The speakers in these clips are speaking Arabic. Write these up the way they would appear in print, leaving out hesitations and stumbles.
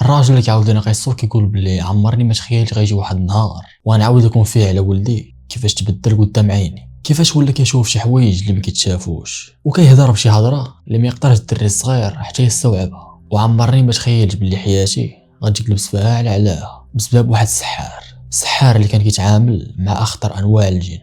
الراجل اللي كيعاود لنا قصو كيقول بلي عمرني ما تخيلت غيجي واحد النهار وغنعاود لكم فيه على ولدي كيفاش تبدل قدام عيني، كيفاش ولا كيشوف شي حوايج اللي ما كيتشافوش وكيهضر بشي هضره اللي ما يقدرش الدري الصغير حتى يستوعبها. وعمرني ما تخيلت بلي حياتي غادي تقلب فيها على علاها بسبب واحد السحار اللي كان كيتعامل مع اخطر انواع الجن.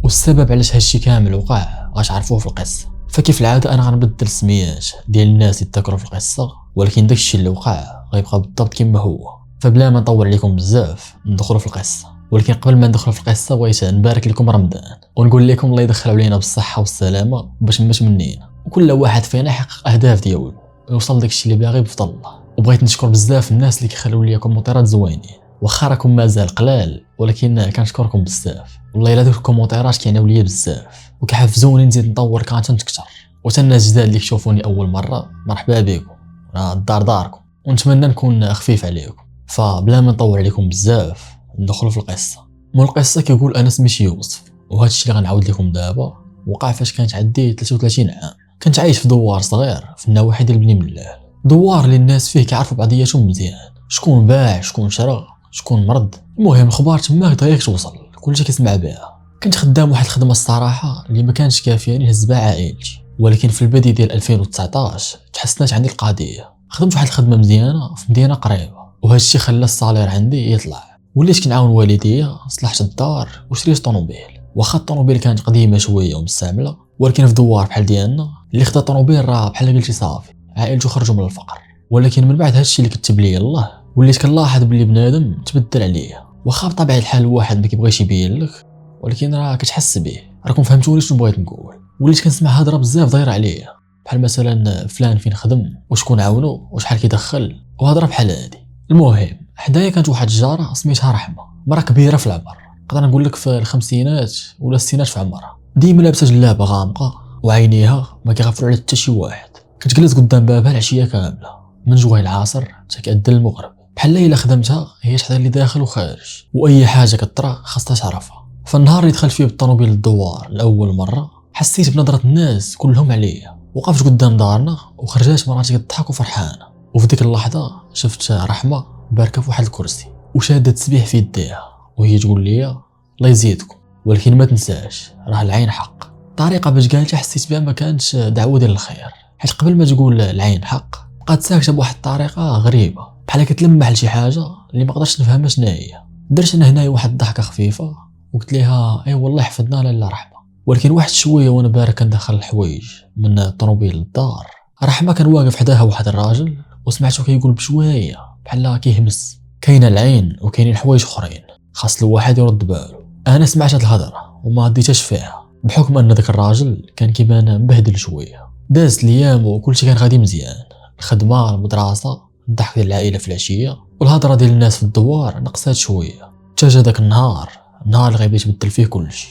والسبب علاش هادشي كامل وقع غتعرفوه في القصه. فكيف العاده انا غنبدل السميات ديال الناس اللي تذكروا في القصه، ولكن داكشي اللي وقع غيبقى بالضبط كما هو. فبلا ما نطول عليكم بزاف ندخلوا في القصه، ولكن قبل ما ندخلوا في القصه بغيت نبارك لكم رمضان ونقول لكم الله يدخل علينا بالصحه والسلامه باش ما تمنينا وكل واحد فينا يحقق اهداف ديالو ويوصل داكشي اللي باغي بفضل الله. وبغيت نشكر بزاف الناس اللي كيخليو لي كومونتيرات زوينين، واخا راكم مازال قلال ولكن كنشكركم بزاف. والله الا دوك الكومونتيرات كيعناو ليا بزاف وكيحفزوني نزيد نطور كونتنت اكثر. وتا الناس الجداد اللي كيشوفوني اول مره مرحبا بكم، الدار داركم ونتمنى نكون خفيف عليكم. فبلا ما نطول عليكم بزاف ندخلوا في القصه. مول القصه كيقول انا سميتي يوسف، وهذا الشيء اللي غنعاود لكم دابا وقع فاش كانت عندي 33 عام. كنت عايش في دوار صغير في النواحي ديال بني ملال، دوار اللي الناس فيه كيعرفوا بعضياتهم مزيان، شكون باع شكون شرا شكون مرض، المهم الاخبار تما دغيا توصل كلشي كيسمع بها. كنت خدام واحد الخدمه الصراحه اللي ما كانش كافياني نهز بها عائلتي، ولكن في البدايه ديال 2019 تحسنات عندي القضيه. خدمت واحد الخدمه مزيانه في مدينه قريبه، وهذا الشيء خلى الصالير عندي يطلع. وليت كنعاون والديا، صلحت الدار وشريت طوموبيل. واخا الطوموبيل كانت قديمه شويه ومستعمله، ولكن في دوار بحال ديالنا اللي خدا طوموبيل راه بحال قلتي صافي عائلته خرجوا من الفقر. ولكن من بعد هذا الشيء اللي كتب لي الله وليت كنلاحظ بلي بنادم تبدل عليا. واخا بطبيعه الحال الواحد ما كيبغيش يبين لك، ولكن راه كتحس به. راكم فهمتوني شنو بغيت نقول. وليت كنسمع هضره بزاف دايره عليا بحال مثلا فلان فين خدم وشكون عاونو وشحال كيدخل وهضره بحال هادي. المهم حدايا كانت واحد الجاره سميتها رحمه، مرا كبيره في العمر، نقدر نقول لك في الخمسينات ولا الستينات في عمرها. ديما لابسه جلابه غامقه وعينيها ما كيغفلوا على حتى شي واحد. كتجلس قدام بابها العشيه كامله من جوه العصر حتى كأذن المغرب، بحال الا خدمتها هي تحضر لي داخل وخارج، واي حاجه كطرا خاصها تعرفها. فالنهار اللي دخلت فيه بالطوموبيل للدوار لاول مره حسيت بنظره الناس كلهم عليا. وقفت قدام دارنا وخرجات مراتي كتضحك وفرحانه، وفي ديك اللحظه شفت رحمه باركه في واحد الكرسي وشاده تسبيح في يديها وهي تقول لي الله يزيدكم، ولكن ما تنساش راه العين حق. طريقه باش قالتها حسيت بها ما كانتش دعوه ديال الخير، حيت قبل ما تقول العين حق بقات ساكته بواحد الطريقه غريبه بحال كتلمح لشي حاجه اللي ما قدرتش نفهمها شنو هي. درت انا هنايا واحد الضحكه خفيفه وقلت لها اي والله حفظنا لاله رحمه. ولكن واحد شويه وانا بارك كندخل الحوايج من الطوموبيل للدار، رحمه كان واقف حداها واحد الراجل وسمعته كيقول بشويه بحال كيهمس كاينه العين وكاينين حوايج اخرين خاص الواحد يرد باله. انا سمعت هاد الهضره وما ديتش فيها بحكم ان داك الراجل كان كيبان مبهدل شويه. دازت الايام وكلشي كان غادي مزيان، الخدمه المدرسه الضحك ديال العائله في العشيه والهضره ديال الناس في الدوار نقصات شويه. جا داك النهار اللي غيبدا يتبدل فيه كلشي.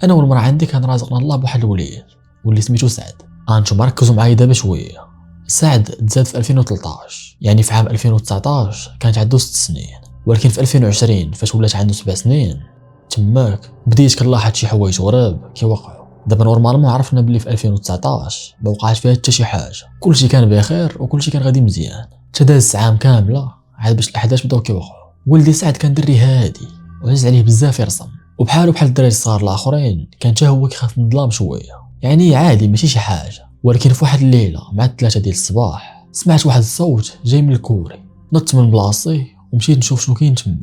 انا والمراه عندي كان رازقنا الله بواحد الوليد واللي سميتو سعد. انتم ركزوا معايا دابا شويه. سعد تزاد في 2013، يعني في عام 2019 كانت عنده 6 سنين، ولكن في 2020 فاش ولات عنده 7 سنين تماك بديت كنلاحظ شي حوايج غراب كيوقعوا. دابا نورمالمون عرفنا بلي في 2019 ما وقعش فيها حتى شي حاجه، كلشي كان بخير وكلشي كان غادي مزيان. تداز عام كامله عاد باش الاحداث بداو كيوقعوا. ولدي سعد كان دري هادي وعز عليه بزاف يرسم، وبحالو بحال الدراري الصغار الاخرين كان حتى هو كيخاف من الظلام شويه، يعني عادي ماشي شي حاجه. ولكن في واحد الليله مع 3 ديال الصباح سمعت واحد الصوت جاي من الكوري. نط من بلاصتي ومشيت نشوف شنو كاين تماك.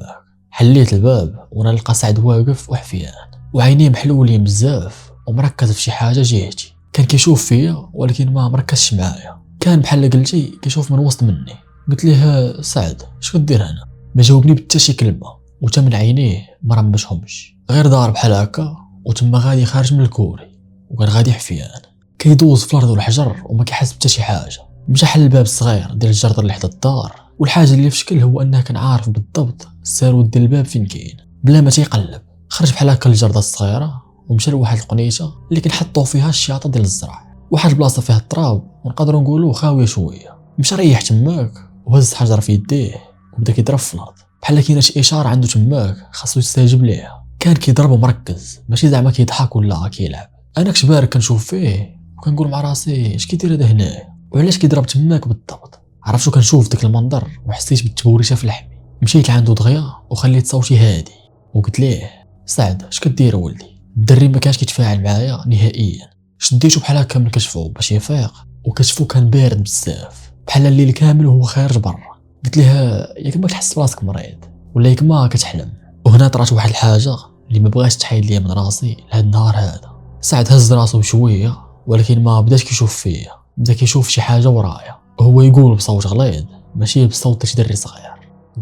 حليت الباب وانا نلقى سعد واقف وحفيان وعينيه محلولين بزاف ومركز في شي حاجه جهتي. كان كيشوف فيا ولكن ما مركزش معايا، كان بحال قلتي كيشوف من وسط مني. قلت ليه سعد اش كدير هنا؟ ما جاوبني بتا شي كلمه وتا من عينيه ما رمشهمش، غير دار بحال هكا وتما غادي خارج من الكوري وكان غادي حفيان كيدوز في الارض والحجر وما كيحس بتا شي حاجه. مشى حل الباب الصغير ديال الجردر اللي حدا الدار، والحاجه اللي في شكل هو انه كان عارف بالضبط السارود ديال الباب فين كاين بلا ما تيقلب. خرج بحال هكا للجرده الصغيره ومشى لواحد القنيشه اللي كنحطوا فيها الشياطه ديال الزرع، واحد البلاصه فيها التراب ونقدروا نقولوا خاويه شويه. مشى ريح تماك وهز حجر في يديه وبدا كيضرب في الارض بحال كاينه شي اشاره عنده تماك خاصو يستجيب ليها. كان كيضرب ومركز ماشي زعما كيضحك ولا كيلعب. انا كنت بارك كنشوف فيه وكنقول مع راسي اش كيدير هذا هنايا وعلاش كيضرب تماك بالضبط. عرفت شو كنشوف داك المنظر وحسيت بالتبوريشه في لحمي. مشيت لعندو دغيا وخليت صوتي هادي وقلت ليه سعد اش كدير ولدي؟ الدري ما كانش كيتفاعل معايا نهائيا. شديتو بحال هكا من كتفو باش يفيق وكتفو كان بارد بزاف بحال الليل كامل وهو خارج برا. قلت ليه ياك ما تحس براسك مريض ولا ياك ما كتحلم؟ وهنا طرات واحد الحاجه اللي ما بغاش تحيد ليا من راسي لهاد النهار هذا. سعد هز راسو بشويه ولكن ما بداش كيشوف فيا، بدا كيشوف شي حاجه ورايا. هو يقول بصوت غليظ ماشي بصوت شي دري صغير.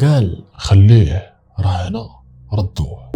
قال خليه راه هنا ردوه.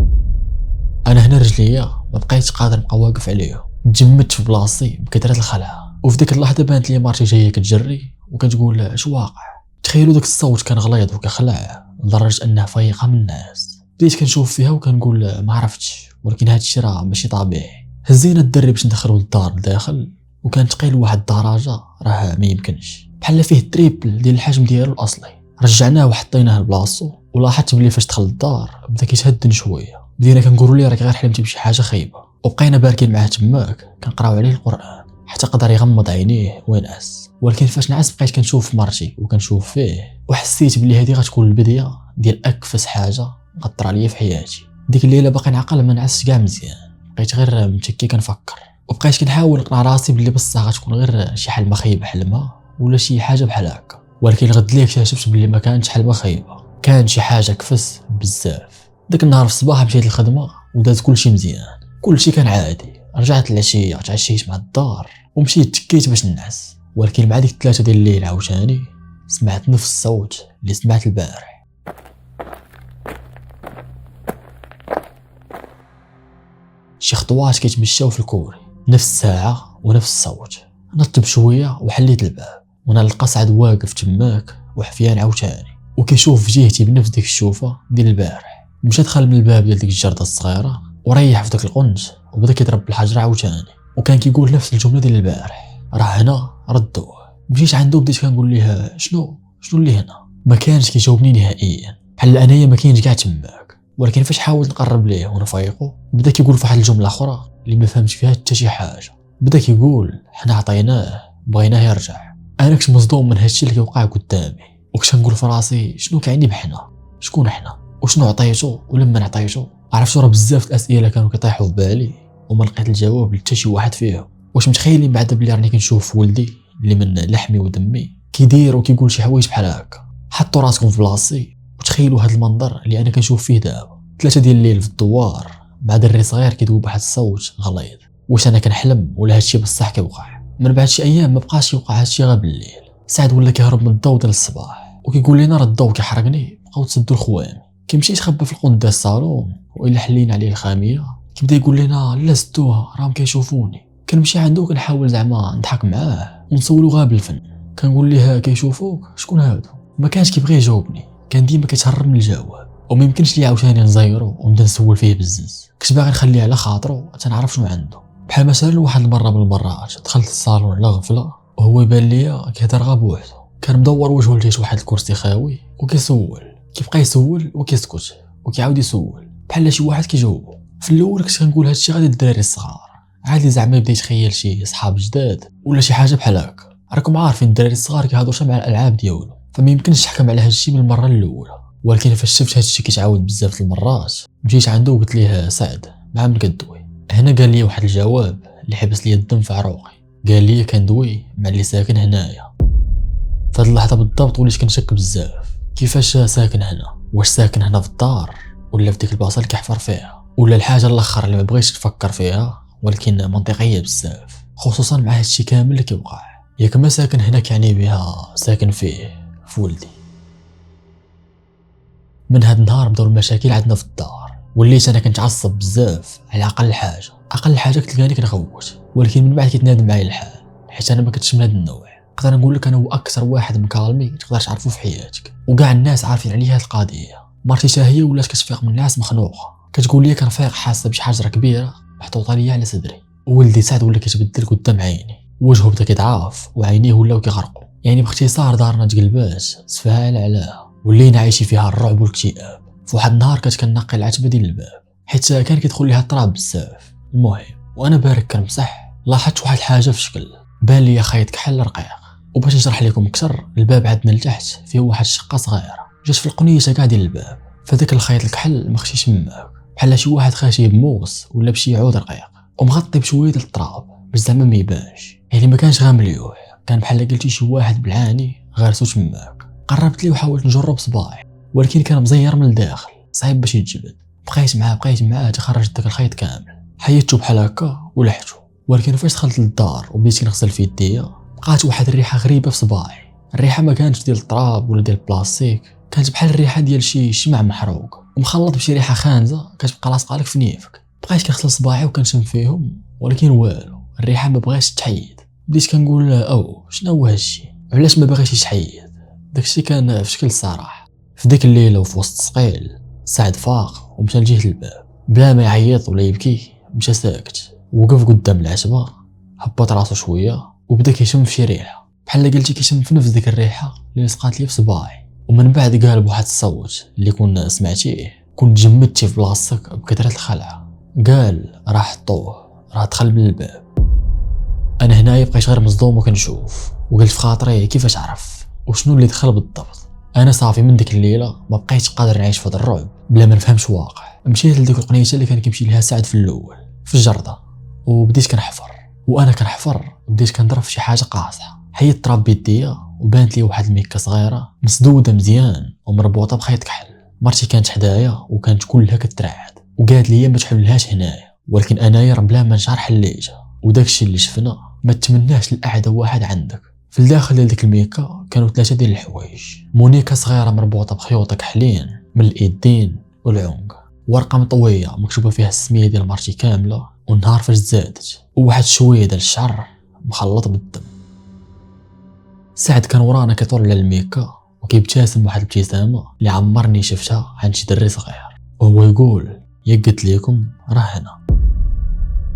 انا هنا رجليا ما بقيتش قادر نبقى واقف عليه، تجمدت في بلاصتي بكثره الخلعه. وفي ديك اللحظه بانت لي مرتي جايه كتجري وكتقول اش واقع. تخيلوا داك الصوت كان غليظ وكخلع لدرجه انه فايقه من الناس. بديت كنشوف فيها وكنقول ما عرفتش، ولكن هاد الشيء راه ماشي طبيعي. هزينا الدري باش ندخلو للدار لداخل وكان ثقيل واحد الدراجه راه ما يمكنش، بحال فيه التريبل ديال الحجم ديالو الاصلي. رجعناه وحطيناه لبلاصتو ولاحظت بلي فاش دخل الدار بدا كيتهدن شويه. بدينا كنقولوا ليه راك غير حلمتي بشي حاجه خايبه، وبقينا باركين معاه تماك كنقراو عليه القران حتى قدر يغمض عينيه وينعس. ولكن فاش نعس بقيت كنشوف مرتي وكنشوف فيه وحسيت بلي هذه غتكون البدايه ديال اكفس حاجه غطر عليا في حياتي. ديك الليله باقي نعقل ما نعسش كاع مزيان، بقيت غير متكي كنفكر وبقيت كنحاول نقنع راسي بلي بصح غتكون غير شي حلمه خايبه حلمها ولا شي حاجه بحال هكا. ولكن غد ليه اكتشفت بلي ما كانتش حلمه خايبه، كان شي حاجه كفس بزاف. داك النهار في الصباح مشيت للخدمه وداز كلشي مزيان، كلشي كان عادي. رجعت العشيه تعشيت مع الدار ومشيت تكيت باش نعس. ولكن مع ديك 3 ديال الليل عاوتاني سمعت نفس الصوت اللي سمعت البارح. شي خطوات كيتمشاو في الكوري، نفس الساعه ونفس الصوت. نطب شويه وحليت الباب ونلقى سعد واقف تماك وحفيان عاوتاني وكيشوف في جهتي بنفس ديك الشوفه ديال البارح. مشى دخل من الباب ديال ديك الجرده الصغيره وريح في داك القنت وبدا كيضرب بالحجر عاوتاني وكان كيقول نفس الجمله ديال البارح، راه هنا ردوه. مشيت عنده بديت كنقول ليه شنو اللي هنا. ما كانش كيجاوبني نهائيا، بحال انايا ما كاينش كاع تماك. ولكن فاش حاولت نقرب ليه ونفيقو بدا كيقول فواحد الجمله اخرى اللي ما فهمتش فيها حتى شي حاجه. بدا كيقول حنا عطيناه بغيناه يرجع. انا كنت مصدوم من هادشي اللي كيوقع قدامي وكنت نقول في راسي شنو كيعني بحنا، شكون حنا وشنو عطيتو ولما عطيتو. عرفتو راه بزاف الاسئله كانوا كيطيحوا في بالي وما لقيت الجواب لحتى شي واحد فيهم. واش متخيلين بعدا بلي راني كنشوف ولدي اللي من لحمي ودمي كيدير وكيقول شي حوايج بحال هكا؟ حطوا راسكم في بلاصتي وتخيلوا هذا المنظر اللي انا كنشوف فيه دابا 3 ديال الليل في الدوار مع دري صغير كيدوب واحد الصوت غليظ. واش انا كنحلم ولا هادشي بصح كيوقع؟ من بعد شي ايام ما بقاش يوقع هادشي غير بالليل. سعد ولا كيهرب من الضوء ديال الصباح وكيقول لنا راه الضوء كيحرقني بقاو تسدوا الخوام. كيمشي يتخبى في القند ديال الصالون والا حلينا عليه الخاميه كيبدا يقول لنا لا سدوها راهم كيشوفوني. كنمشي عنده كنحاول زعما نضحك معاه ونسولو غير بالفن. كنقول ليه كيشوفوك شكون هادو؟ ما كانش كيبغي يجاوبني، كان ديما كيتهرب من الجواب وما يمكنش لي عاوتاني نزيرو ونبدا نسول فيه بزز. كنت باغي نخليه على خاطرو حتى نعرف شنو عنده. بحال مثلا واحد المره من المرات دخلت للصالون على غفله وهو يبان ليا كيهضر غير بوحدو، كان مدور وجهه لجهه واحد الكرسي خاوي وكيسول. كيبقى يسول وكيسكت وكيعاود يسول بحال شي واحد كيجاوبو. في الاول كنت كنقول هادشي غادي للدراري الصغار عادي، زعما يبدا يتخيل شي صحاب جداد ولا شي حاجه بحال هكا. راكم عارفين الدراري الصغار كيهضروا حتى مع الالعاب ديالو، فما يمكنش تحكم على هادشي من المره الاولى. ولكن فاش شفت هادشي كيتعاود بزاف المرات مشيت عنده وقلت ليه سعد مع من كدوي. هنا قال لي واحد الجواب اللي حبس لي الدم في عروقي. قال لي كندوي مع اللي ساكن هنايا. في هاد اللحظه بالضبط وليت كنشك بزاف كيفاش ساكن هنا، واش ساكن هنا في الدار ولا في ديك البلاصه اللي كيحفر فيها، ولا الحاجه الاخر اللي ما بغيتش نفكر فيها ولكن منطقيه بزاف خصوصا مع هادشي كامل اللي كيوقع. ياك ما ساكن هنا كيعني بها ساكن فيه في ولدي. من هاد النهار بداو المشاكل عندنا في الدار. وليت انا كنتعصب بزاف على اقل حاجه كتلقاني كنغوت. ولكن من بعد كيتنادم معايا الحال حيت انا ما كنتش من هاد النوع. نقدر نقول لك انا هو اكثر واحد مكالمي تقدر تعرفو في حياتك وكاع الناس عارفين عليه هاد القضيه. مرتي حتى هي ولات كتفيق من الناس مخنوقه، كتقول لي كنفيق حاسه بشي حجره كبيره محطوطه ليا على صدري. ولدي سعد ولا كيتبدل قدام عيني، وجهه بدا كيضعف وعينيه ولاو كيغرقوا. يعني باختصار دارنا تقلبات سفها على علاها، ولينا عايشين فيها الرعب والاكتئاب. في واحد النهار كنت كنقي العتبه ديال الباب حيت كان كيدخل ليها التراب بزاف. المهم وانا بارك كنمسح لاحظت واحد الحاجه في شكل بان لي خيط كحل رقيق وباش نشرح لكم اكثر، الباب عندنا لتحت فيه واحد الشقه صغيره، جات في القنيشه كاع ديال الباب، فداك الخيط الكحل ما خشيش ماك، بحال شي واحد خاشي بموس ولا بشي عود رقيق ومغطي بشويه ديال التراب باش زعما ما يبانش. يعني ما كانش غير مليوح، كان بحال قلتي شي واحد بالعاني غارسو تماك. قربت ليه وحاولت نجرب بصباعي، ولكن كان مزير من الداخل، صعيب باش يتجبد. بقيت معاه تخرج داك الخيط كامل، حيدته بحال هكا ولحته. ولكن فاش دخلت للدار وبديت كنغسل في يديا، بقات واحد الريحه غريبه في صباعي. الريحه ما كانتش ديال التراب ولا ديال البلاستيك، كانت بحال الريحه ديال شي شمع محروق ومخلط بشي ريحه خانزه كتبقى لاصقه لك في نيفك. بقيت كنغسل صباعي وكنشم فيهم، ولكن والو، الريحه ما بغاش تحيد. بديت كنقول او شنو هو هادشي، علاش ما باغيش يتحيد؟ داكشي كان في شكل الصراحه. في ديك الليله وفي وسط الثقيل، سعد فاق ومشى لجهه الباب بلا ما يعيط ولا يبكي. مشى ساكت، وقف قدام العتبه، هبط راسو شويه وبدا كيشم في شي ريحه، بحال قلتي كيشم في نفس ديك الريحه اللي لصقات لي في صباعي. ومن بعد قال بواحد الصوت اللي كنا سمعتيه، كنت جمدتي في بلاصتك بكثره الخلعه. قال راه حطوه، راه دخل من الباب. انا هنايا بقيت غير مصدوم وكنشوف، وقلت في خاطري كيفاش عرف وشنو اللي دخل بالضبط. انا صافي من ديك الليله ما بقيتش قادر نعيش في هذا الرعب بلا ما نفهمش واقع. مشيت لديك القنيشه اللي كان كيمشي لها سعد في الاول في الجرده، وبديت كنحفر. وانا كنحفر بديت كنضرب في شي حاجه قاصحه. حيدت التراب بيديا وبانت لي واحد الميكه صغيره مسدوده مزيان ومربوطه بخيط كحل. مرتي كانت حدايا وكانت كلها كترعد، وقالت لي ما تحلهاش هنايا، ولكن انايا بلا ما نشرح حليتها. وداكشي اللي شفنا ما تمناش الاعدى واحد عندك. في الداخل ديال ديك الميكا كانوا 3 ديال الحوايج: مونيكا صغيره مربوطه بخيوط كحلين من الايدين والعنق، ورقه مطويه مكتوبه فيها السميه ديال مرتي كامله والنهار فاش تزادت، وواحد شويه ديال الشعر مخلط بالدم. سعد كان ورانا كيطول على الميكا وكيبتسم بواحد الابتسامه اللي عمرني شفتها عند شي دري صغير، وهو يقول يا قلت لكم راه هنا.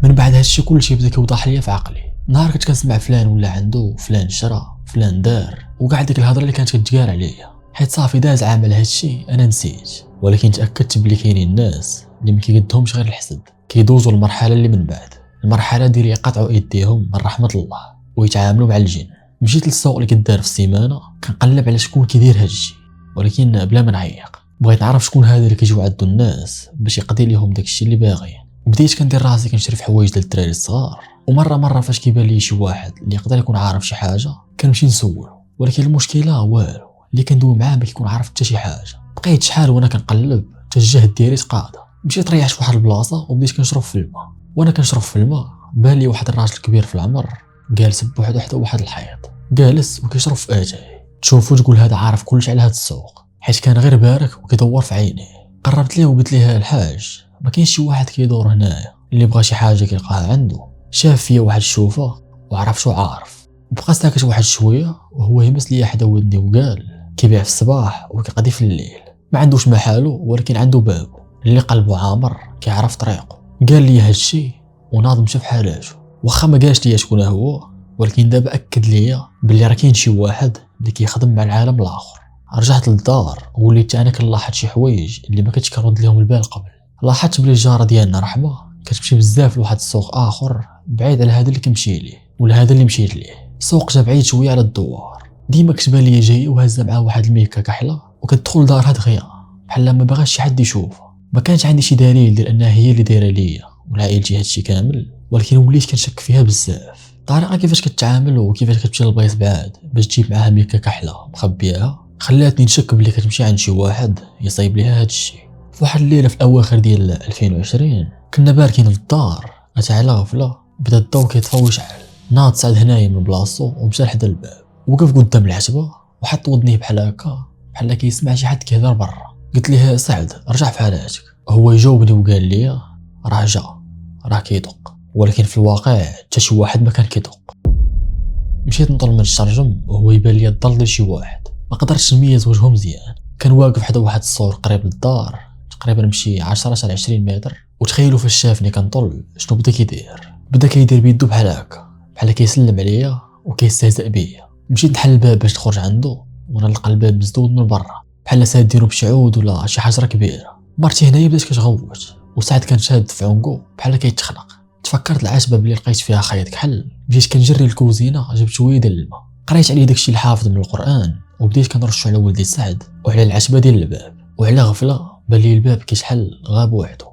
من بعد هادشي كلشي بدا كيوضح ليا في عقلي. نهار كنت كنسمع فلان ولا عنده، فلان شرا، فلان دار، وكاع ديك الهضره اللي كانت كتقال عليا، حيت صافي داز عام على هادشي انا نسيت. ولكن تاكدت بلي كاينين الناس اللي ما كيقدهمش غير الحسد، كيدوزوا المرحله اللي من بعد، المرحله ديال يقطعوا ايديهم من رحمه الله ويتعاملوا مع الجن. مشيت للسوق اللي كدار في السيمانه كنقلب على شكون كيدير هادشي، ولكن بلا ما نعيق بغيت نعرف شكون هذا اللي كيجيو عندو الناس باش يقضي ليهم داكشي اللي باغيين. بديت كندير راسي كنشري في حوايج ديال الدراري الصغار، ومره فاش كيبان لي شي واحد اللي يقدر يكون عارف شي حاجه كنمشي نسولو. ولكن المشكله والو، اللي كندوي معاه ما كيكون عارف حتى شي حاجه. بقيت شحال وانا كنقلب حتى الجهد ديالي تقاضى. مشيت ريحت في واحد البلاصه وبديت كنشرب في الماء. وانا كنشرب في الماء بان لي واحد الراجل كبير في العمر جالس بوحدو حتى واحد الحيط، جالس وكيشرب في اتاي. تشوفو تقول هذا عارف كلشي على هذا السوق، حيت كان غير بارك وكيدور في عينيه. قربت ليه وقلت ليه الحاج، ما كاينش شي واحد كيدور هنايا اللي بغى شي حاجه كيلقاها عنده؟ شاف فيا واحد الشوفه وعرف شو عارف، بقى ساكت واحد شويه وهو يمس لي حدا ودني وقال كيبيع في الصباح وكيقضي في الليل، ما عندوش محالو ولكن عنده بابو اللي قلبه عامر كيعرف طريقه. قال لي هادشي وناض مشى في حالاته، واخا ما قالش لي شكون هو، ولكن دابا اكد ليا بلي راه كاين شي واحد اللي كيخدم مع العالم الاخر. رجعت للدار ووليت انا كنلاحظ شي حوايج اللي ما كنتش كنرد لهم البال قبل. لاحظت بلي الجاره ديالنا رحمه كتمشي بزاف لواحد السوق اخر بعيد على هذا اللي كنمشي ليه ولا هذا اللي مشيت ليه. سوق جا بعيد شويه على الدوار، ديما كتبان لي جاي وهازه معاه واحد الميكا كحله وكتدخل دارها دغيا بحال ما باغاش شي حد يشوفها. ما كانش عندي شي دليل ديال انها هي اللي دايره ليا ولا عائلتي هادشي كامل، ولكن وليت كنشك فيها بزاف. الطريقه كيفاش كتعامل وكيفاش كتمشي للبلايص بعاد باش تجيب معاها ميكا كحله مخبيها خلاتني نشك بلي كتمشي عند شي واحد يصايب ليها هادشي. في واحد الليله في الاواخر ديال 2020 كنا باركين في الدار، اتى على غفله بدا الضو كيطفى ويشعل. ناض سعد هنايا من بلاصتو ومشى لحدا الباب، وقف قدام العتبه وحط ودنيه بحال هكا بحال كيسمع شي حد كيهضر برا. قلت ليه سعد رجع في حالاتك. هو يجاوبني وقال لي راه جا، راه كيدق، ولكن في الواقع حتى شي واحد ما كان كيدق. مشيت نطل من الشرجم وهو يبان لي الضل ديال شي واحد، ما قدرتش نميز وجهه مزيان. كان واقف حدا واحد السور قريب للدار، تقريبا مشي 10 حتى 20 متر. وتخيلوا فاش شافني كنطل شنو بدا كيدير بيدو بحال هكا، بحال كيسلم عليا وكيستهزئ بيا. مشيت نحل الباب باش نخرج عنده وانا نلقى الباب مسدود من برا بحال سادينو بشي عود ولا شي حجره كبيره. مرتي هنايا بدات كتغوت وسعد كان شاد في عنقو بحال كيتخنق. تفكرت العتبه بلي لقيت فيها خيط كحل، بديت كنجري للكوزينه جبت شويه ديال الماء قريت عليه داكشي الحافظ من القران وبديت كنرشو على ولدي سعد وعلى العتبه ديال الباب، وعلى غفله بان لي الباب كيشحال غاب وحده،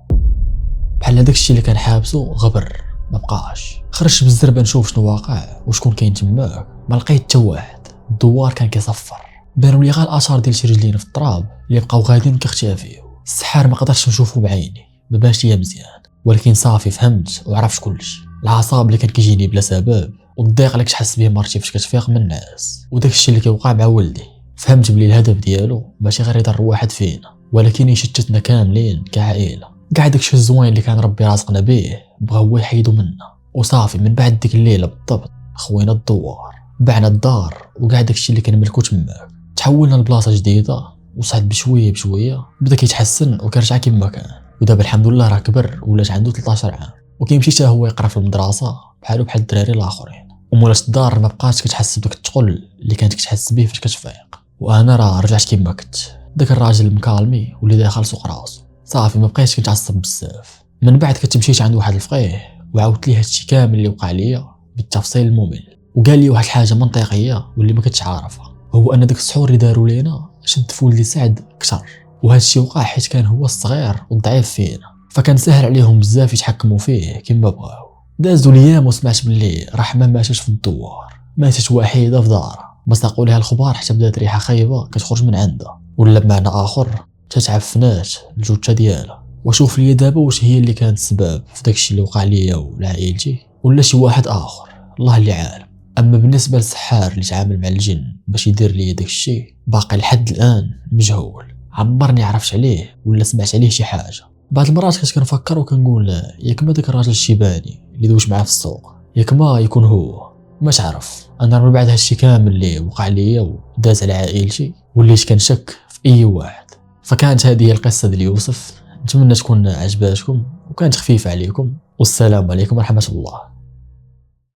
بحال داكشي اللي كان حابسو غبر ما بقاش. خرجت بالزربه نشوف شنو واقع وشكون كاين تماك، ما لقيت حتى واحد. الدوار كان كيصفر، بانوا لي غير الاثار ديال شي رجلين في التراب اللي بقاو غاديين كيختفيو. السحار ما قدرتش نشوفو بعيني، ما بانش ليا مزيان، ولكن صافي فهمت وعرفت كلشي. العصاب اللي كان كيجيني بلا سبب والضيق اللي كتحس به مرتي فاش كتفيق من الناس، وداكشي اللي كيوقع مع ولدي. فهمت بلي الهدف ديالو ماشي غير يضر واحد فينا، ولكن يشتتنا كاملين كعائله. كاع داكشي الزوين اللي كان ربي رازقنا به بغا هو يحيدو منا. وصافي من بعد ديك الليله بالضبط خوينا الدوار، بعنا الدار وكاع داكشي اللي كنملكو تماك، تحولنا لبلاصه جديده وصعد بشويه بشويه بدا كيتحسن وكيرجع كيما كان. ودابا الحمد لله راه كبر ولات عنده 13 عام وكيمشي حتى هو يقرا في المدرسه بحالو بحال الدراري الاخرين. ومولات الدار ما بقاتش كتحس بداك الثقل اللي كانت كتحس به فاش كتفيق. وانا راه رجعت كيما كنت، داك الراجل المكالمي واللي داخل سوق راسو. صافي ما بقيتش كنتعصب بزاف. من بعد كنت مشيت عند واحد الفقيه وعاودت ليه هادشي كامل اللي وقع ليا بالتفصيل الممل، وقال لي واحد الحاجه منطقيه واللي ما كنتش عارفها، هو ان داك السحور اللي داروا لينا شد في ولدي سعد كثر. وهادشي وقع حيت كان هو الصغير والضعيف فينا، فكان سهل عليهم بزاف يتحكموا فيه كما بغاو. دازوا الايام وسمعت باللي رحمه ماتت في الدوار، ماتت وحيده في دارها، ما ساقوا لها الخبار حتى بدات ريحه خايبه كتخرج من عندها، ولا بمعنى اخر تتعفنات الجثه ديالها. وشوف لي دابا واش هي اللي كانت السبب في داكشي اللي وقع ليا ولعائلتي ولا شي واحد اخر، الله اللي عالم. اما بالنسبه للسحار اللي تعامل مع الجن باش يدير لي داكشي باقي لحد الان مجهول، عمرني عرفت عليه ولا سمعت عليه شي حاجه. بعض المرات كنت كنفكر وكنقول ياك ما داك الراجل الشيباني اللي دوش معاه في السوق، ياك ما يكون هو. ما تعرف انا من بعد هادشي كامل اللي وقع ليا وداز على عائلتي وليت كنشك في اي واحد. فكانت هذه هي القصه ديال يوسف، نتمنى تكون عجباتكم وكانت خفيفه عليكم، والسلام عليكم ورحمه الله.